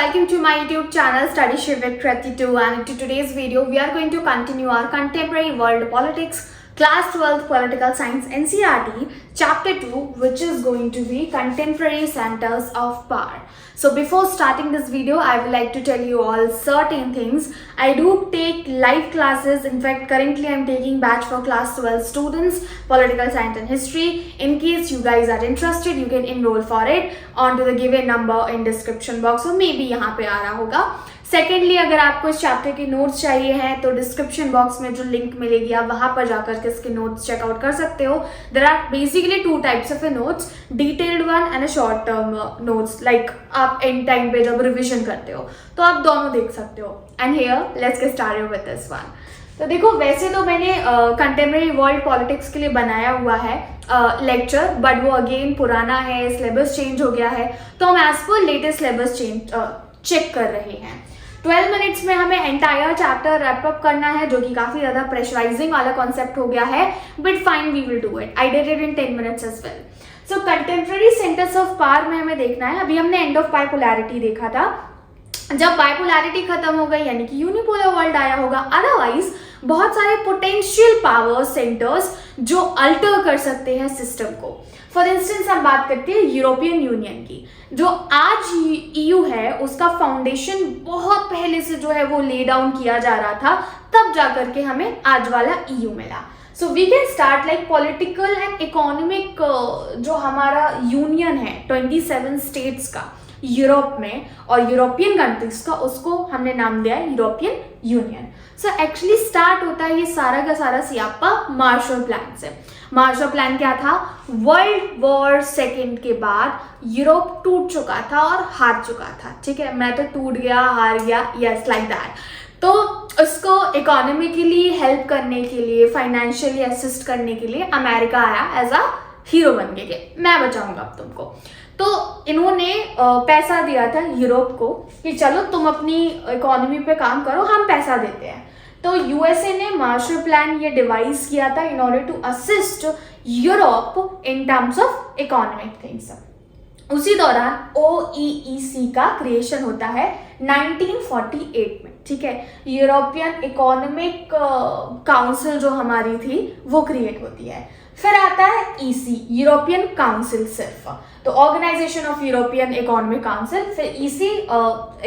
welcome to my YouTube channel Study Shift with Kriti 2, and in today's video we are going to continue our contemporary world politics class 12th political science NCERT chapter 2, which is going to be contemporary centers of power. So before starting this video, I would like to tell you all certain things. I do take live classes. In fact, currently I am taking batch for class 12 students, political science and history. In case you guys are interested, you can enroll for it onto the given number in description box, or maybe यहाँ पे आ रहा होगा. Secondly, अगर आपको इस chapter के notes चाहिए हैं तो डिस्क्रिप्शन बॉक्स में जो लिंक मिलेगी आप वहां पर जाकर के इसके नोट्स चेकआउट कर सकते हो. There are basically two types of notes, detailed one and a short term notes. Like आप एंड टाइम पे जब रिविजन करते हो तो आप दोनों देख सकते हो. And here let's get started with this one. तो देखो, वैसे तो मैंने कंटेम्प्रेरी वर्ल्ड पॉलिटिक्स के लिए बनाया हुआ है लेक्चर, बट वो अगेन पुराना है, सिलेबस चेंज हो गया है, तो हम as per latest syllabus check कर रहे हैं. 12 मिनट्स में हमें एंटायर चैप्टर रैप अप करना है, जो कि काफी ज्यादा प्रेशराइजिंग वाला कॉन्सेप्ट हो गया है, but fine, we will do it. I did it in 10 minutes as well. So contemporary centres of power में हमें देखना है. अभी हमने एंड ऑफ बाइपोलैरिटी देखा था. जब बाइपोलैरिटी खत्म हो गई यानी कि यूनिपोलर वर्ल्ड आया होगा. अदरवाइज बहुत सारे पोटेंशियल पावर सेंटर्स जो अल्टर कर सकते हैं सिस्टम को. फॉर इंस्टेंस हम बात करते हैं यूरोपियन यूनियन की. जो आज ईयू है उसका फाउंडेशन बहुत पहले से जो है वो ले डाउन किया जा रहा था, तब जाकर के हमें आज वाला ईयू मिला. So we can start like political and economic जो हमारा यूनियन है 27 स्टेट्स का यूरोप में और यूरोपियन कंट्रीज का, उसको हमने नाम दिया है European union. So actually start होता है ये सारा का सारा सियापा मार्शल प्लान से. मार्शल प्लान क्या था? वर्ल्ड वॉर सेकेंड के बाद यूरोप टूट चुका था और हार चुका था. ठीक है, मैं तो टूट गया, हार गया, यस लाइक दैट. तो उसको इकोनॉमिकली हेल्प करने के लिए, फाइनेंशियली असिस्ट करने के लिए अमेरिका आया एज अ हीरो बन के मैं बचाऊंगा अब तुमको. तो इन्होंने पैसा दिया था यूरोप को कि चलो तुम अपनी इकोनॉमी पे काम करो, हम पैसा देते हैं. तो यूएसए ने मार्शल प्लान ये डिवाइस किया था in order to assist Europe in terms of economic things. उसी दौरान OEEC का क्रिएशन होता है 1948 में. ठीक है, यूरोपियन इकोनॉमिक काउंसिल जो हमारी थी वो क्रिएट होती है. फिर आता है EC, यूरोपियन काउंसिल सिर्फ, तो organisation of European economic council. फिर EC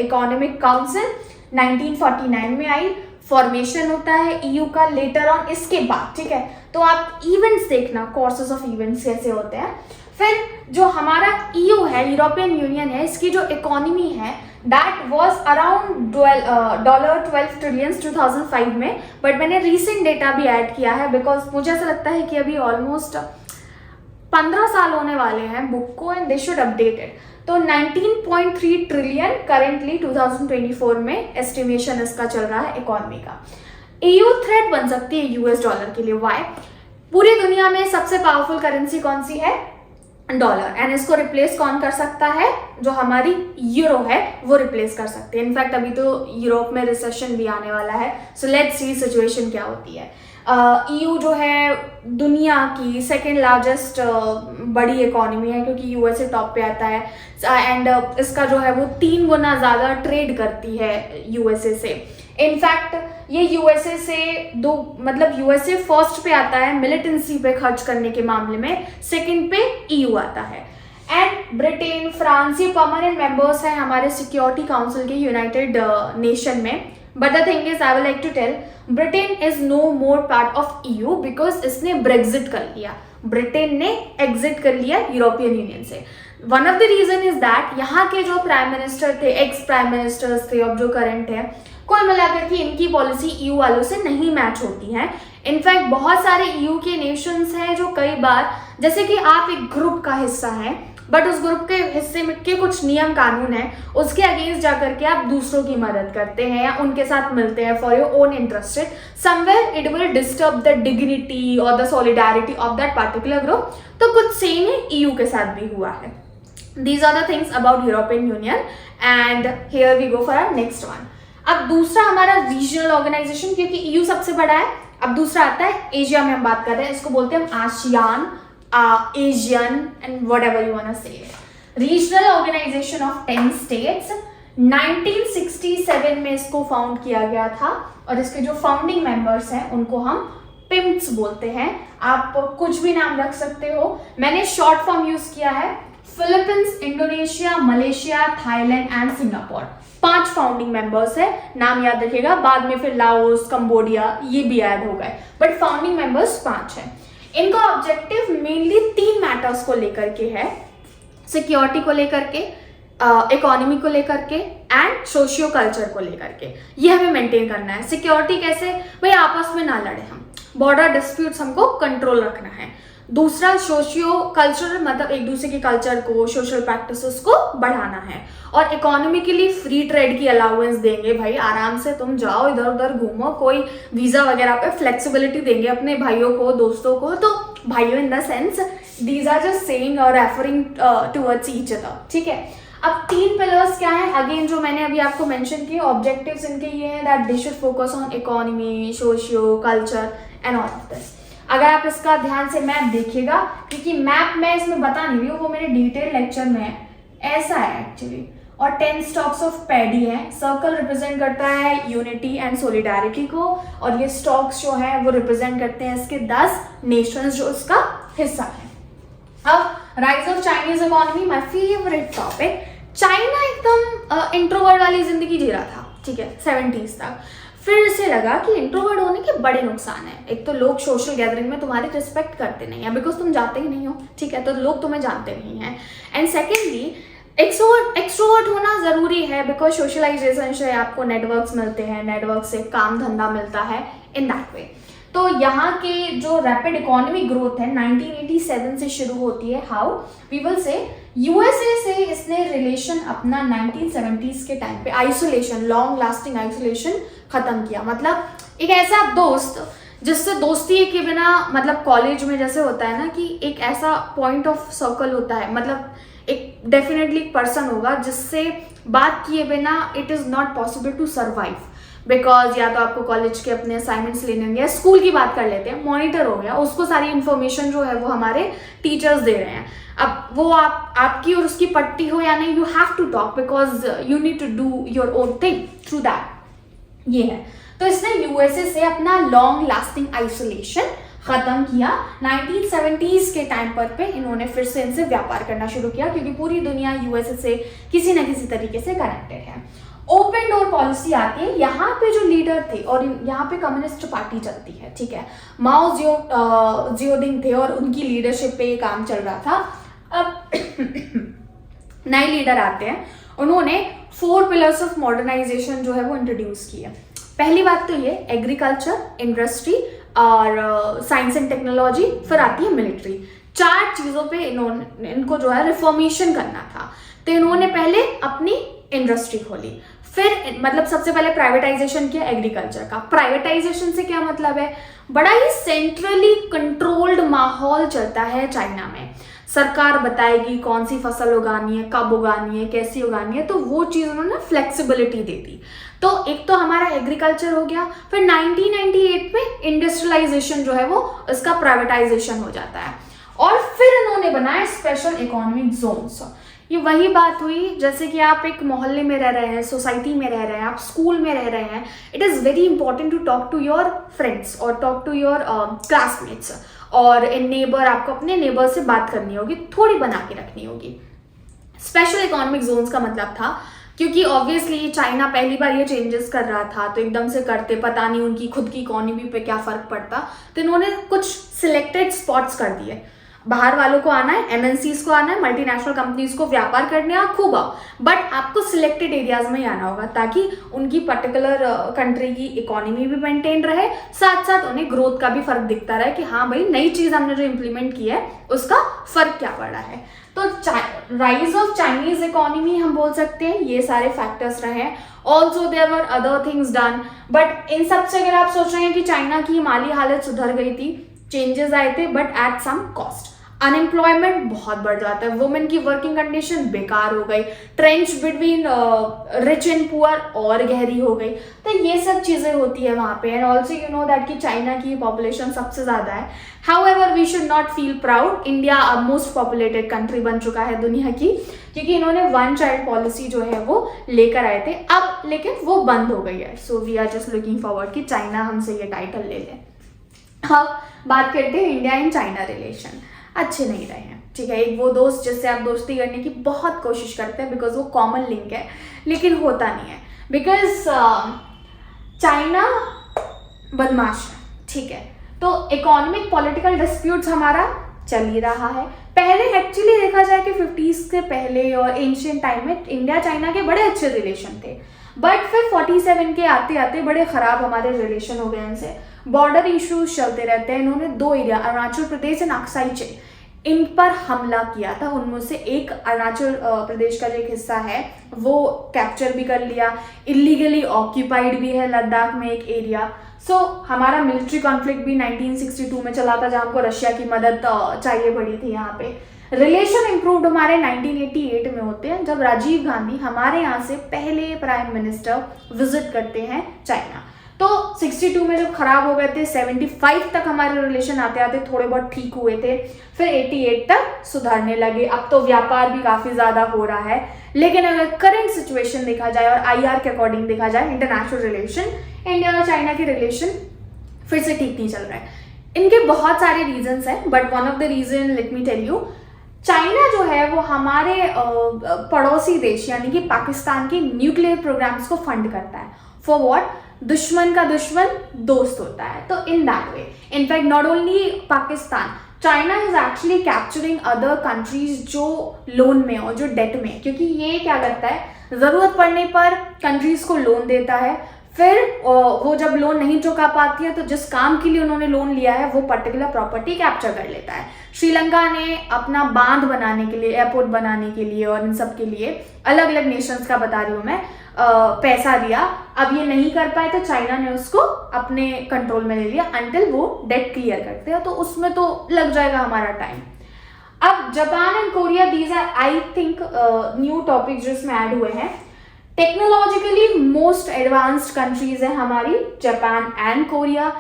इकोनॉमिक काउंसिल 1949 में आई. फॉर्मेशन होता है EU का लेटर ऑन इसके बाद. ठीक है, तो आप इवेंट्स देखना, कोर्सेज ऑफ इवेंट्स कैसे होते हैं. फिर जो हमारा EU है, यूरोपियन यूनियन है, इसकी जो इकोनॉमी है दैट वाज अराउंड $12 ट्रिलियन 2005 में. बट मैंने रीसेंट डेटा भी ऐड किया है बिकॉज मुझे ऐसा लगता है कि अभी ऑलमोस्ट 15 साल होने वाले हैं बुक को, and they should update it. तो 19.3 ट्रिलियन करेंटली 2024 में एस्टिमेशन इसका चल रहा है इकोनॉमी का. EU थ्रेट बन सकती है US डॉलर के लिए. वाई? पूरी दुनिया में सबसे पावरफुल करेंसी कौन सी है? डॉलर. एंड इसको रिप्लेस कौन कर सकता है? जो हमारी यूरो है वो रिप्लेस कर सकते हैं. इनफैक्ट अभी तो यूरोप में रिसेशन भी आने वाला है. सो लेट्स सी सिचुएशन क्या होती है. EU जो है दुनिया की सेकेंड लार्जेस्ट बड़ी इकोनॉमी है, क्योंकि USA टॉप पे आता है. एंड इसका जो है वो 3 गुना ज़्यादा ट्रेड करती है USA से. इनफैक्ट ये USA से USA फर्स्ट पे आता है मिलिटेंसी पे खर्च करने के मामले में, सेकंड पे EU आता है. एंड ब्रिटेन, फ्रांस ये परमानेंट मेंबर्स हैं हमारे सिक्योरिटी काउंसिल के यूनाइटेड नेशन में. But the thing is, I will like to tell, Britain is no more part of EU because इसने ब्रेग्जिट कर लिया. ब्रिटेन ने एग्जिट कर लिया यूरोपियन यूनियन से. One of the reason is that यहाँ के जो प्राइम मिनिस्टर थे, एक्स प्राइम मिनिस्टर्स थे, अब जो करंट है, कुल मिलाकर के इनकी पॉलिसी EU वालों से नहीं मैच होती है. इनफैक्ट बहुत सारे EU के नेशंस हैं जो कई बार, जैसे कि आप एक ग्रुप का हिस्सा हैं बट उस ग्रुप के हिस्से में के कुछ नियम कानून हैं, उसके अगेंस्ट जाकर के आप दूसरों की मदद करते हैं या उनके साथ मिलते हैं for your own interested, somewhere it will disturb the dignity और the solidarity of that particular group. तो कुछ सेम ही EU के साथ भी हुआ है. These are the things about European Union, and here we go for our next one. अब दूसरा हमारा रीजनल ऑर्गेनाइजेशन, क्योंकि EU सबसे बड़ा है. अब दूसरा आता है एशिया में हम बात कर रहे हैं, इसको बोलते हैं हम ASEAN, Asian and whatever you want to say. Regional organization of 10 states. 1967 में इसको फाउंड किया गया था और इसके जो फाउंडिंग मेंबर्स हैं उनको हम पिम्प्स बोलते हैं। आप कुछ भी नाम रख सकते हो, मैंने शॉर्ट फॉर्म यूज किया है। Philippines, Indonesia, Malaysia, Thailand and Singapore, 5 founding members है। नाम याद रखिएगा, बाद में फिर लाओस, कंबोडिया ये भी ऐड हो गए, बट फाउंडिंग मेंबर्स 5 है। इनका ऑब्जेक्टिव मेनली 3 मैटर्स को लेकर के है, सिक्योरिटी को लेकर के, इकोनॉमी को लेकर के एंड सोशियो कल्चर को लेकर के। ये हमें मेंटेन करना है। सिक्योरिटी कैसे, भाई आपस में ना लड़े हम, बॉर्डर डिस्प्यूट्स हमको कंट्रोल रखना है। दूसरा सोशियो कल्चरल, मतलब एक दूसरे के कल्चर को, सोशल प्रैक्टिसेस को बढ़ाना है। और इकोनॉमिकली फ्री ट्रेड की अलाउंस देंगे, भाई आराम से तुम जाओ इधर उधर घूमो, कोई वीजा वगैरह पे फ्लेक्सिबिलिटी देंगे अपने भाइयों को, दोस्तों को। तो भाइयों in the sense these are just saying और रेफरिंग टुवर्ड्स ईच अदर, ठीक है। अब 3 पिलर्स क्या है, अगेन जो मैंने अभी आपको मेंशन किए, ऑब्जेक्टिव्स इनके ये हैं that they should focus on economy, socio culture and all of this. अगर आप इसका ध्यान से मैप देखिएगा, क्योंकि मैप मैं इसमें बता नहीं रही हूँ, वो मेरे डिटेल लेक्चर में है, ऐसा है एक्चुअली। और 10 स्टॉक्स ऑफ पैडी है। सर्कल रिप्रेजेंट करता है यूनिटी एंड सोलिडारिटी को, और ये स्टॉक्स जो है वो रिप्रेजेंट करते हैं इसके 10 नेशंस जो इसका हिस्सा है। अब rise of Chinese economy, my favourite topic. China एकदम इंट्रोवर्ट वाली जिंदगी जी रहा था, ठीक है, 70s तक। फिर इसे लगा कि इंट्रोवर्ट होने के बड़े नुकसान है। एक तो लोग सोशल गैदरिंग में तुम्हारी रिस्पेक्ट करते नहीं है, बिकॉज तुम जाते ही नहीं हो, ठीक है, तो लोग तुम्हें जानते नहीं हैं। एंड सेकेंडली एक्सट्रोवर्ट होना जरूरी है, बिकॉज सोशलाइजेशन से आपको नेटवर्क्स मिलते हैं, नेटवर्क से काम धंधा मिलता है, इन दैट वे। तो यहाँ के जो रैपिड इकोनॉमी ग्रोथ है 1987 से शुरू होती है। How we will say USA से इसने रिलेशन अपना 1970s के टाइम पे आइसोलेशन, लॉन्ग लास्टिंग आइसोलेशन खत्म किया। मतलब एक ऐसा दोस्त जिससे दोस्ती के बिना, मतलब कॉलेज में जैसे होता है ना कि एक ऐसा पॉइंट ऑफ सर्कल होता है, मतलब एक डेफिनेटली पर्सन होगा जिससे बात किए बिना it is not possible to survive, because या तो आपको कॉलेज के अपने असाइनमेंट्स लेने होंगे, स्कूल की बात कर लेते हैं, मॉनिटर हो गया, उसको सारी इन्फॉर्मेशन जो है वो हमारे टीचर्स दे रहे हैं। अब वो आपकी और उसकी पट्टी हो या नहीं, you have to talk because you need to do your own thing through that. ये है, तो इसने यूएसए से अपना लॉन्ग लास्टिंग आइसोलेशन खत्म किया। 1970s के टाइम पे इन्होंने फिर से इनसे व्यापार करना शुरू किया, क्योंकि पूरी दुनिया यूएसए से किसी न किसी तरीके से कनेक्टेड है। ओपन डोर पॉलिसी आती है। यहाँ पे जो लीडर थे, और यहाँ पे कम्युनिस्ट पार्टी चलती है, ठीक है, माओ जियोडिंग थे और उनकी लीडरशिप पे ये काम चल रहा था। अब नए लीडर आते हैं, उन्होंने 4 पिलर्स ऑफ मॉडर्नाइजेशन जो है वो इंट्रोड्यूस किया। पहली बात तो ये एग्रीकल्चर, इंडस्ट्री और साइंस एंड टेक्नोलॉजी, फिर आती है मिलिट्री। 4 चीजों पे इनको जो है रिफॉर्मेशन करना था। तो इन्होंने पहले अपनी इंडस्ट्री खोली, फिर मतलब सबसे पहले प्राइवेटाइजेशन किया एग्रीकल्चर का। प्राइवेटाइजेशन से क्या मतलब है, बड़ा ही सेंट्रली कंट्रोल्ड माहौल चलता है चाइना में। सरकार बताएगी कौन सी फसल उगानी है, कब उगानी है, कैसी उगानी है, तो वो चीज उन्होंने फ्लेक्सिबिलिटी दे दी। तो एक तो हमारा एग्रीकल्चर हो गया। फिर 1998 में इंडस्ट्रियलाइजेशन जो है वो इसका प्राइवेटाइजेशन हो जाता है, और फिर इन्होंने बनाया स्पेशल इकोनॉमिक जोन्स। ये वही बात हुई जैसे कि आप एक मोहल्ले में रह रहे हैं, सोसाइटी में रह रहे हैं, आप स्कूल में रह रहे हैं। It is very important to talk to your friends और टॉक टू योर क्लासमेट्स, और इन नेबर, आपको अपने नेबर से बात करनी होगी, थोड़ी बना के रखनी होगी। स्पेशल इकोनॉमिक जोन्स का मतलब था, क्योंकि ऑब्वियसली चाइना पहली बार ये चेंजेस कर रहा था, तो एकदम से करते पता नहीं उनकी खुद की इकोनॉमी पे क्या फर्क पड़ता, तो इन्होंने कुछ सिलेक्टेड स्पॉट्स कर दिए। बाहर वालों को आना है, एमएनसीज को आना है, मल्टीनेशनल कंपनीज को व्यापार करने आप खूब आओ, बट आपको सिलेक्टेड एरियाज में ही आना होगा, ताकि उनकी पर्टिकुलर कंट्री की इकोनॉमी भी मेंटेन रहे, साथ साथ उन्हें ग्रोथ का भी फर्क दिखता रहे कि हाँ भाई नई चीज हमने जो इम्प्लीमेंट की है उसका फर्क क्या पड़ा है। तो राइज ऑफ चाइनीज इकोनॉमी हम बोल सकते हैं, ये सारे फैक्टर्स रहे। Also there were other things done, but इन सब से अगर आप सोच रहे हैं कि चाइना की माली हालत सुधर गई थी, चेंजेस आए थे, but at some cost. Unemployment बहुत बढ़ जाता है, वुमेन की वर्किंग कंडीशन बेकार हो गई, trench between rich and poor और गहरी हो गई। तो ये सब चीज़ें होती है वहाँ पे। And also you know that कि चाइना की पॉपुलेशन सबसे ज़्यादा है। However we should not feel proud, India अब मोस्ट पॉपुलेटेड कंट्री बन चुका है दुनिया की, क्योंकि इन्होंने वन चाइल्ड पॉलिसी जो है वो लेकर आए थे, अब लेकिन वो बंद हो गई है। So we are just looking forward कि चाइना हमसे ये टाइटल ले ले। अब बात करते हैं इंडिया एंड चाइना रिलेशन। अच्छे नहीं रहे हैं, ठीक है। एक वो दोस्त जिससे आप दोस्ती करने की बहुत कोशिश करते हैं बिकॉज वो कॉमन लिंक है, लेकिन होता नहीं है बिकॉज चाइना बदमाश है, ठीक है। तो इकोनॉमिक पॉलिटिकल डिस्प्यूट्स हमारा चल ही रहा है। पहले एक्चुअली देखा जाए कि 50s से पहले और एंशियंट टाइम में इंडिया चाइना के बड़े अच्छे रिलेशन थे, बट फिर 47 के आते आते बड़े खराब हमारे रिलेशन हो गए इनसे। बॉर्डर इश्यूज चलते रहते हैं। इन्होंने 2 एरिया, अरुणाचल प्रदेश एंड अक्साई चिन, इन पर हमला किया था। उनमें से एक अरुणाचल प्रदेश का जो एक हिस्सा है वो कैप्चर भी कर लिया, इलीगली ऑक्यूपाइड भी है लद्दाख में एक एरिया। सो हमारा मिलिट्री कॉन्फ्लिक्ट भी 1962 में चला था, जहाँ हमको रशिया की मदद चाहिए पड़ी थी। यहाँ पे रिलेशन इम्प्रूव्ड हमारे 1988 में होते हैं, जब राजीव गांधी हमारे यहाँ से पहले प्राइम मिनिस्टर विजिट करते हैं चाइना। तो 62 में जब खराब हो गए थे, 75 तक हमारे रिलेशन आते आते थोड़े बहुत ठीक हुए थे, फिर 88 तक सुधरने लगे। अब तो व्यापार भी काफ़ी ज़्यादा हो रहा है। लेकिन अगर करंट सिचुएशन देखा जाए और IR के अकॉर्डिंग देखा जाए, इंटरनेशनल रिलेशन, इंडिया और चाइना के रिलेशन फिर से ठीक नहीं चल रहा है। इनके बहुत सारे रीजंस हैं, but one of the reason let me tell you, China जो है वो हमारे पड़ोसी देश यानी कि पाकिस्तान के न्यूक्लियर प्रोग्राम्स को फंड करता है। For what? दुश्मन का दुश्मन दोस्त होता है। तो in that way, in fact not only Pakistan, China is actually capturing other countries जो लोन में और जो डेट में, क्योंकि ये क्या करता है, ज़रूरत पड़ने पर कंट्रीज को लोन देता है, फिर वो जब लोन नहीं चुका पाती है तो जिस काम के लिए उन्होंने लोन लिया है वो पर्टिकुलर प्रॉपर्टी कैप्चर कर लेता है। श्रीलंका ने अपना बांध बनाने के लिए, एयरपोर्ट बनाने के लिए और इन सब के लिए अलग अलग नेशंस का बता रही हूँ मैं, पैसा दिया। अब ये नहीं कर पाए तो चाइना ने उसको अपने कंट्रोल में ले लिया अंटिल वो डेट क्लियर करते हैं, तो उसमें तो लग जाएगा हमारा टाइम। अब Japan and Korea, these are I think new topic जो इसमें ऐड हुए हैं। टेक्नोलॉजिकली मोस्ट एडवांस्ड कंट्रीज है हमारी जापान एंड कोरिया।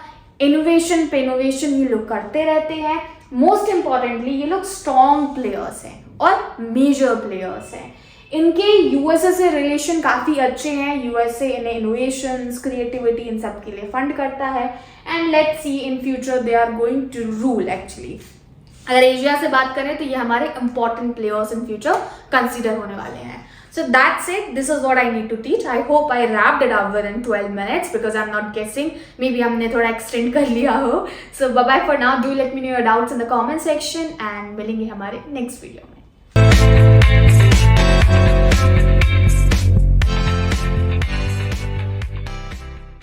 इनोवेशन पे इनोवेशन ये लोग करते रहते हैं। मोस्ट इंपॉर्टेंटली ये लोग स्ट्रॉन्ग प्लेयर्स हैं और मेजर प्लेयर्स हैं। इनके यूएसए से रिलेशन काफ़ी अच्छे हैं। यूएसए इन्हें इनोवेशंस, क्रिएटिविटी इन सब के लिए फंड करता है। And let's see in future they are going to rule. Actually अगर एशिया से बात करें तो ये हमारे important players in future consider होने वाले हैं। So that's it. This is what I need to teach. I hope I wrapped it up within 12 minutes because I'm not guessing. Maybe हमने थोड़ा extend कर लिया हो. So bye bye for now. Do let me know your doubts in the comment section and मिलेंगे हमारे next video में.